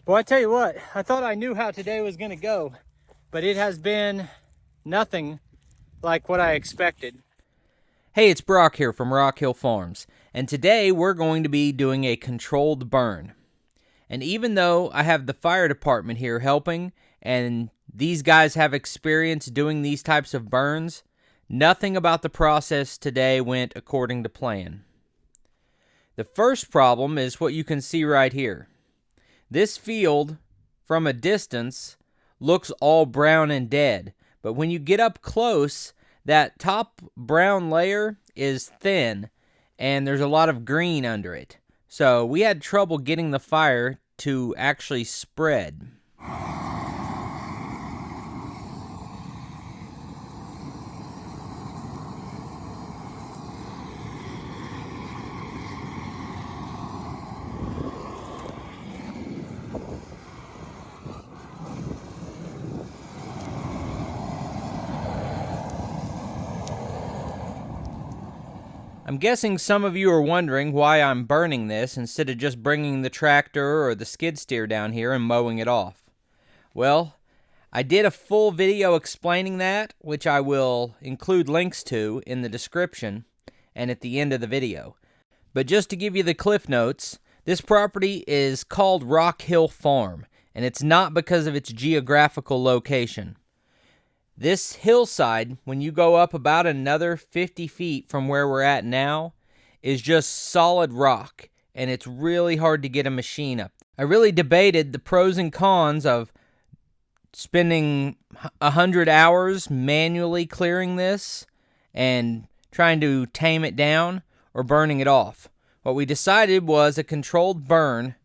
Well, I tell you what, I thought I knew how today was going to go, but it has been nothing like what I expected. Hey, it's Brock here from Rock Hill Farms, and today we're going to be doing a controlled burn. And even though I have the fire department here helping, and these guys have experience doing these types of burns, nothing about the process today went according to plan. The first problem is what you can see right here. This field, from a distance, looks all brown and dead, but when you get up close, that top brown layer is thin, and there's a lot of green under it. So we had trouble getting the fire to actually spread. I'm guessing some of you are wondering why I'm burning this instead of just bringing the tractor or the skid steer down here and mowing it off. Well, I did a full video explaining that, which I will include links to in the description and at the end of the video. But just to give you the cliff notes, this property is called Rock Hill Farm, and it's not because of its geographical location. This hillside, when you go up about another 50 feet from where we're at now, is just solid rock, and it's really hard to get a machine up. I really debated the pros and cons of spending 100 hours manually clearing this and trying to tame it down or burning it off. What we decided was a controlled burn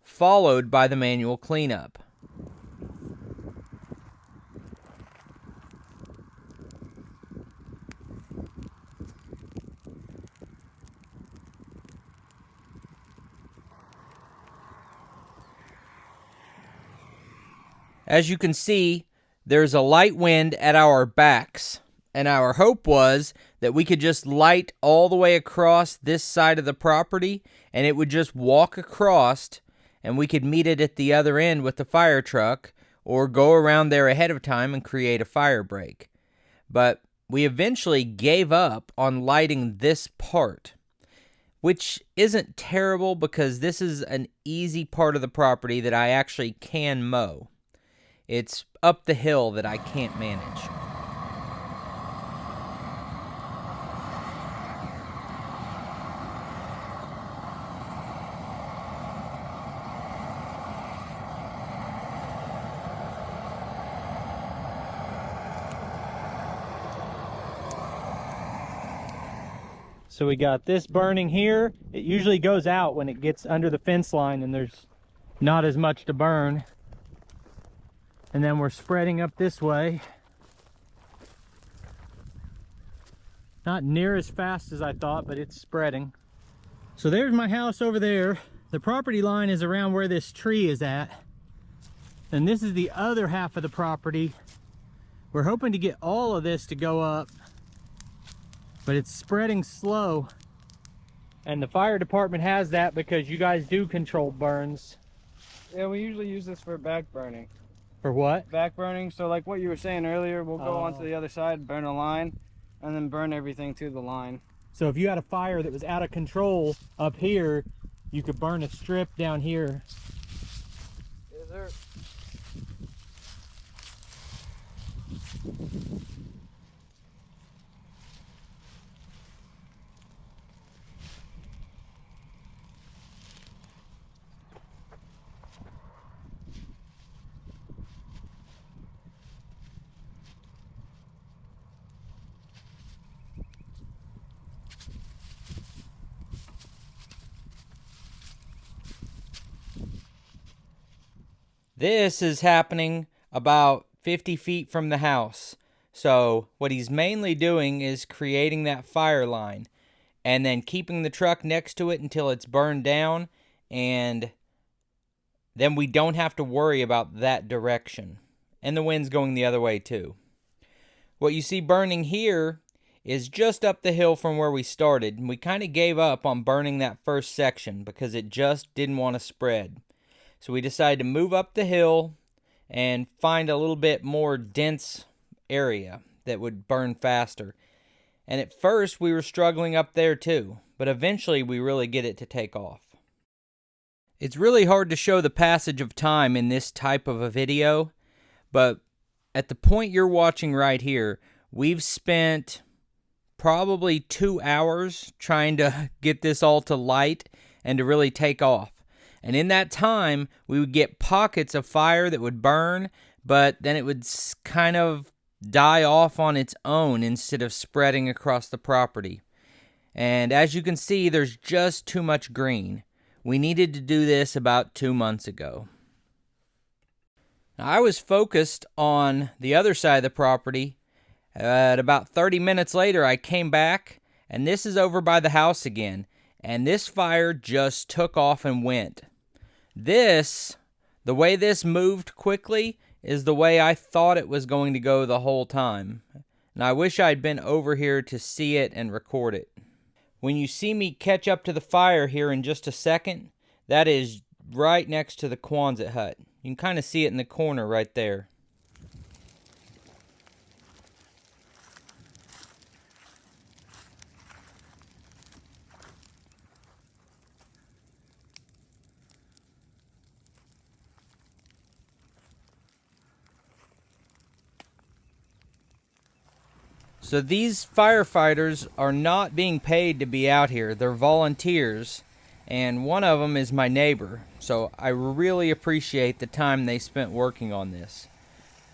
followed by the manual cleanup. As you can see, there's a light wind at our backs, and our hope was that we could just light all the way across this side of the property, and it would just walk across, and we could meet it at the other end with the fire truck, or go around there ahead of time and create a fire break. But we eventually gave up on lighting this part, which isn't terrible because this is an easy part of the property that I actually can mow. It's up the hill that I can't manage. So we got this burning here. It usually goes out when it gets under the fence line and there's not as much to burn. And then we're spreading up this way. Not near as fast as I thought, but it's spreading. So there's my house over there. The property line is around where this tree is at. And this is the other half of the property. We're hoping to get all of this to go up, but it's spreading slow. And the fire department has that because you guys do control burns. Yeah, we usually use this for back burning. For what? Back burning, so like what you were saying earlier, we'll go onto the other side, burn a line, and then burn everything to the line. So if you had a fire that was out of control up here, you could burn a strip down here. Yes, sir. This is happening about 50 feet from the house. So what he's mainly doing is creating that fire line and then keeping the truck next to it until it's burned down, and then we don't have to worry about that direction. And the wind's going the other way too. What you see burning here is just up the hill from where we started, and we kind of gave up on burning that first section because it just didn't want to spread. So we decided to move up the hill and find a little bit more dense area that would burn faster. And at first we were struggling up there too, but eventually we really get it to take off. It's really hard to show the passage of time in this type of a video, but at the point you're watching right here, we've spent probably 2 hours trying to get this all to light and to really take off. And in that time, we would get pockets of fire that would burn, but then it would kind of die off on its own instead of spreading across the property. And as you can see, there's just too much green. We needed to do this about 2 months ago. Now, I was focused on the other side of the property. At about 30 minutes later, I came back, and this is over by the house again. And this fire just took off and went. The way this moved quickly is the way I thought it was going to go the whole time. And I wish I'd been over here to see it and record it. When you see me catch up to the fire here in just a second, that is right next to the Quonset hut. You can kind of see it in the corner right there. So these firefighters are not being paid to be out here. They're volunteers, and one of them is my neighbor. So I really appreciate the time they spent working on this.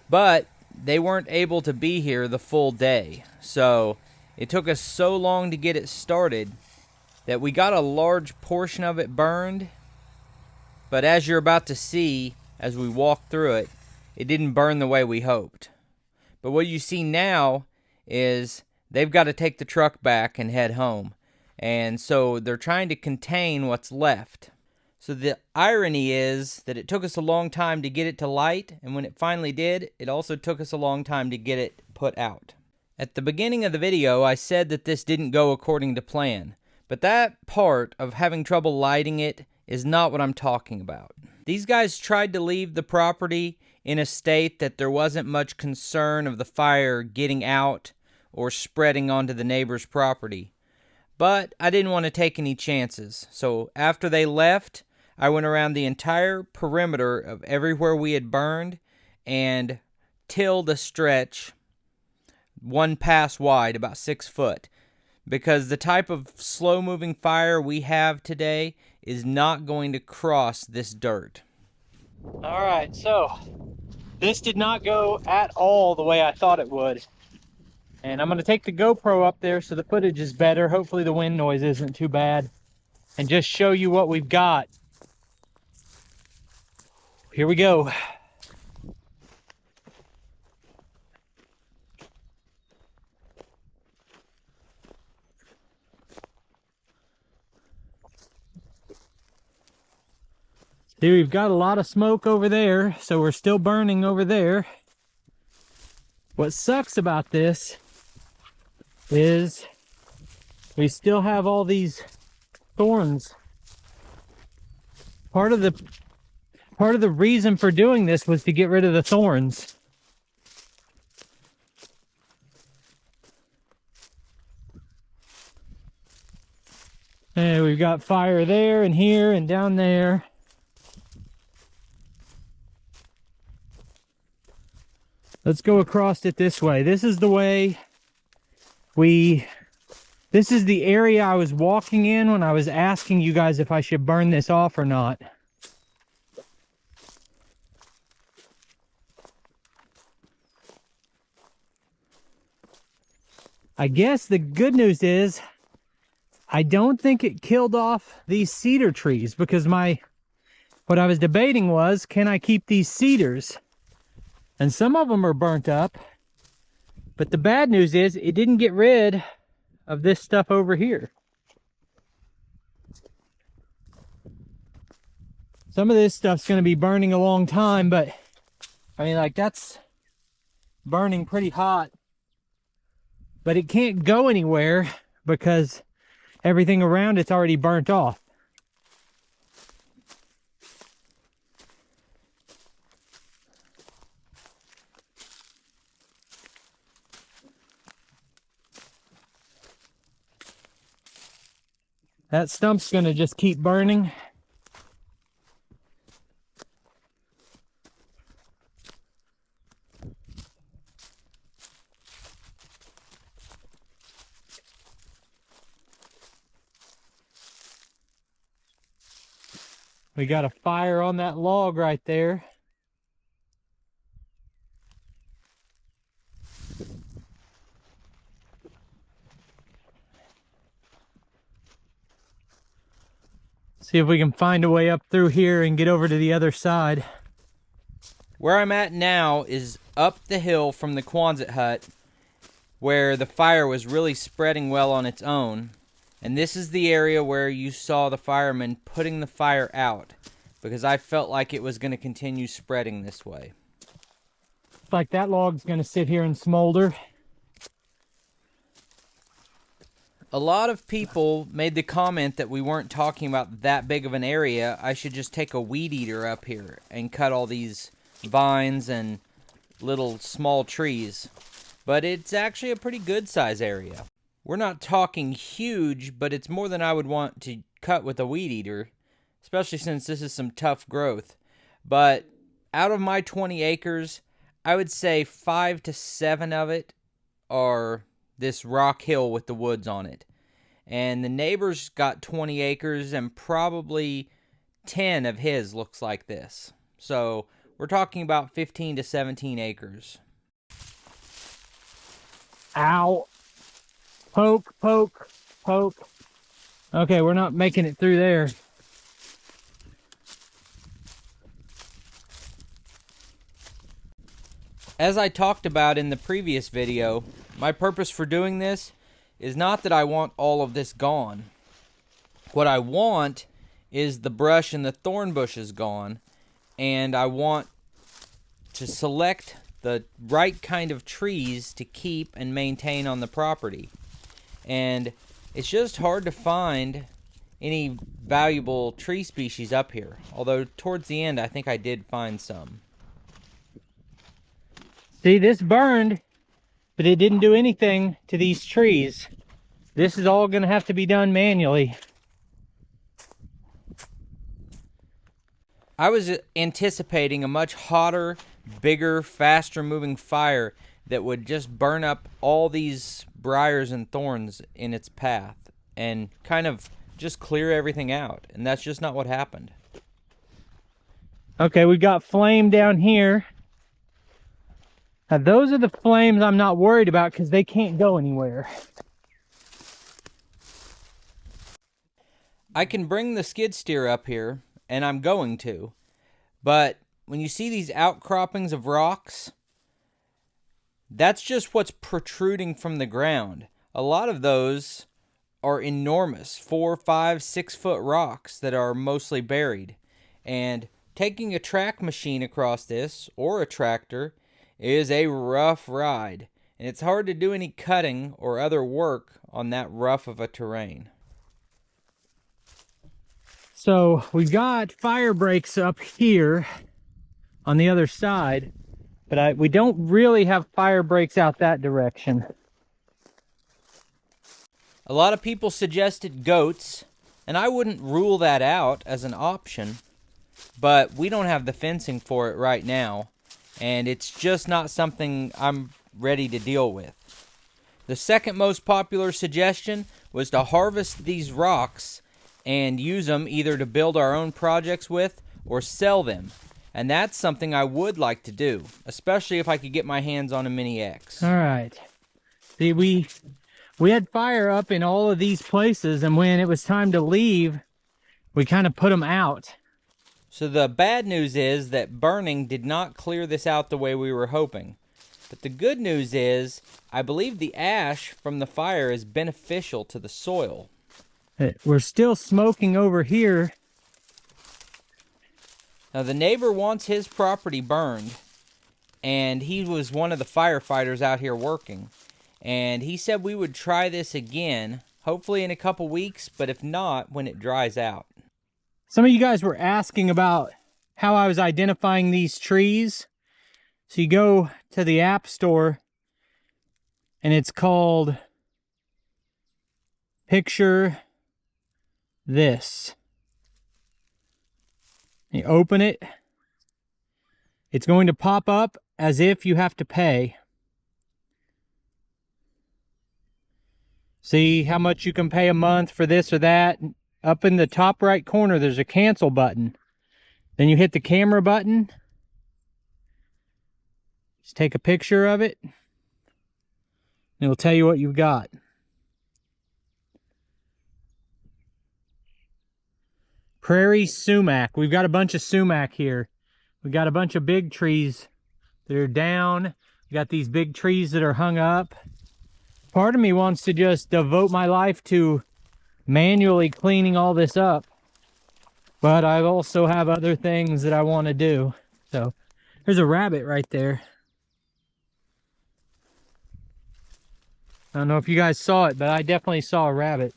But they weren't able to be here the full day. So it took us so long to get it started that we got a large portion of it burned. But as you're about to see, as we walk through it, it didn't burn the way we hoped. But what you see now is they've got to take the truck back and head home. And so they're trying to contain what's left. So the irony is that it took us a long time to get it to light, and when it finally did, it also took us a long time to get it put out. At the beginning of the video, I said that this didn't go according to plan, but that part of having trouble lighting it is not what I'm talking about. These guys tried to leave the property in a state that there wasn't much concern of the fire getting out or spreading onto the neighbor's property. But I didn't want to take any chances, so after they left, I went around the entire perimeter of everywhere we had burned and tilled a stretch 1 pass wide, about 6 foot, because the type of slow-moving fire we have today is not going to cross this dirt. All right, so this did not go at all the way I thought it would. And I'm going to take the GoPro up there so the footage is better. Hopefully the wind noise isn't too bad. And just show you what we've got. Here we go. See, we've got a lot of smoke over there, so we're still burning over there. What sucks about this is we still have all these thorns. Part of the reason for doing this was to get rid of the thorns. And we've got fire there and here and down there. Let's go across it this way. This is the way this is the area I was walking in when I was asking you guys if I should burn this off or not. I guess the good news is I don't think it killed off these cedar trees, because what I was debating was, can I keep these cedars? And some of them are burnt up, but the bad news is it didn't get rid of this stuff over here. Some of this stuff's going to be burning a long time, but I mean, like, that's burning pretty hot, but it can't go anywhere because everything around it's already burnt off. That stump's gonna just keep burning. We got a fire on that log right there. See if we can find a way up through here and get over to the other side. Where I'm at now is up the hill from the Quonset hut, where the fire was really spreading well on its own. And this is the area where you saw the firemen putting the fire out, because I felt like it was going to continue spreading this way. Looks like that log's going to sit here and smolder. A lot of people made the comment that we weren't talking about that big of an area. I should just take a weed eater up here and cut all these vines and little small trees. But it's actually a pretty good size area. We're not talking huge, but it's more than I would want to cut with a weed eater, especially since this is some tough growth. But out of my 20 acres, I would say 5 to 7 of it are this rock hill with the woods on it. And the neighbor's got 20 acres, and probably 10 of his looks like this. So we're talking about 15 to 17 acres. Ow. Poke, poke, poke. Okay, we're not making it through there. As I talked about in the previous video, my purpose for doing this is not that I want all of this gone. What I want is the brush and the thorn bushes gone, and I want to select the right kind of trees to keep and maintain on the property. And it's just hard to find any valuable tree species up here, although towards the end I think I did find some. See, this burned, but it didn't do anything to these trees. This is all going to have to be done manually. I was anticipating a much hotter, bigger, faster moving fire that would just burn up all these briars and thorns in its path and kind of just clear everything out. And that's just not what happened. Okay, we got flame down here. Now those are the flames I'm not worried about because they can't go anywhere. I can bring the skid steer up here, and I'm going to, but when you see these outcroppings of rocks, that's just what's protruding from the ground. A lot of those are enormous 4, 5, 6 foot rocks that are mostly buried, and taking a track machine across this, or a tractor, is a rough ride, and it's hard to do any cutting or other work on that rough of a terrain. So we've got fire breaks up here on the other side, but we don't really have fire breaks out that direction. A lot of people suggested goats, and I wouldn't rule that out as an option, but we don't have the fencing for it right now, and it's just not something I'm ready to deal with. The second most popular suggestion was to harvest these rocks and use them either to build our own projects with or sell them. And that's something I would like to do, especially if I could get my hands on a Mini X. All right. See, we had fire up in all of these places, and when it was time to leave, we kind of put them out. So the bad news is that burning did not clear this out the way we were hoping. But the good news is, I believe the ash from the fire is beneficial to the soil. We're still smoking over here. Now the neighbor wants his property burned, and he was one of the firefighters out here working. And he said we would try this again, hopefully in a couple weeks, but if not, when it dries out. Some of you guys were asking about how I was identifying these trees. So you go to the App Store, and it's called Picture this. You open it. It's going to pop up as if you have to pay. See how much you can pay a month for this or that. Up in the top right corner, there's a cancel button. Then you hit the camera button. Just take a picture of it. And it'll tell you what you've got. Prairie sumac. We've got a bunch of sumac here. We've got a bunch of big trees that are down. We got these big trees that are hung up. Part of me wants to just devote my life to manually cleaning all this up. But I also have other things that I want to do. So there's a rabbit right there. I don't know if you guys saw it, but I definitely saw a rabbit.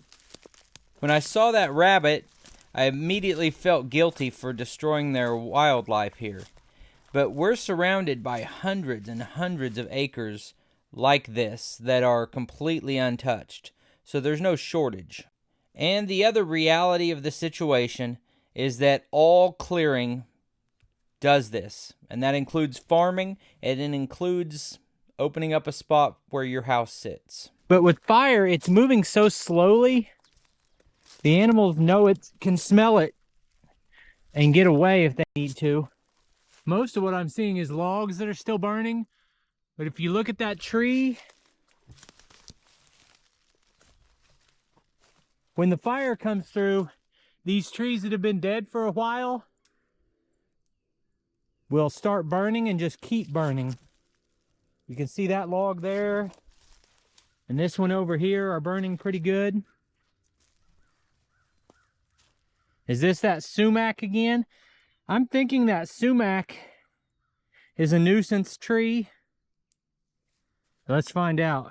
When I saw that rabbit, I immediately felt guilty for destroying their wildlife here. But we're surrounded by hundreds and hundreds of acres like this that are completely untouched, so there's no shortage. And the other reality of the situation is that all clearing does this, and that includes farming, and it includes opening up a spot where your house sits. But with fire, it's moving so slowly, the animals know it, can smell it, and get away if they need to. Most of what I'm seeing is logs that are still burning, but if you look at that tree, when the fire comes through, these trees that have been dead for a while will start burning and just keep burning. You can see that log there, and this one over here are burning pretty good. Is this that sumac again? I'm thinking that sumac is a nuisance tree. Let's find out.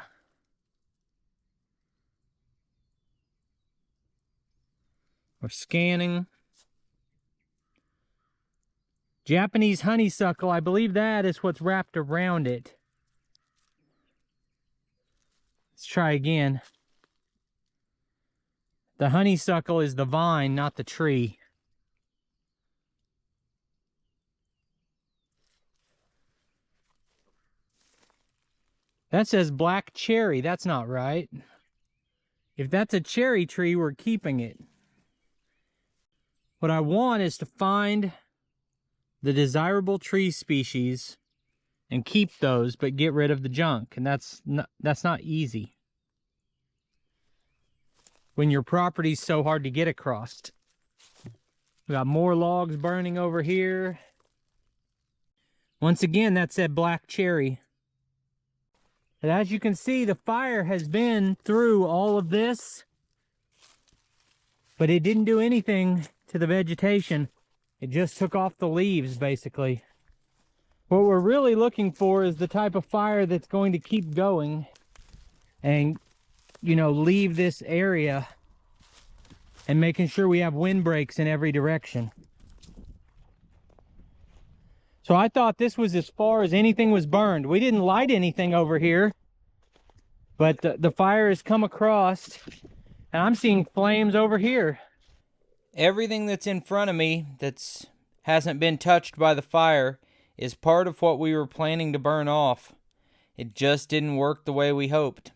We're scanning. Japanese honeysuckle, I believe that is what's wrapped around it. Let's try again. The honeysuckle is the vine, not the tree. That says black cherry. That's not right. If that's a cherry tree, we're keeping it. What I want is to find the desirable tree species and keep those, but get rid of the junk. And that's not easy when your property's so hard to get across. We got more logs burning over here. Once again, that said black cherry. And as you can see, the fire has been through all of this, but it didn't do anything to the vegetation. It just took off the leaves, basically. What we're really looking for is the type of fire that's going to keep going and, you know, leave this area, and making sure we have windbreaks in every direction. So I thought this was as far as anything was burned. We didn't light anything over here, but the fire has come across, and I'm seeing flames over here. Everything that's in front of me that hasn't been touched by the fire is part of what we were planning to burn off. It just didn't work the way we hoped.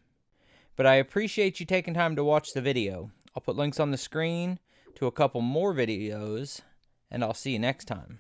But I appreciate you taking time to watch the video. I'll put links on the screen to a couple more videos, and I'll see you next time.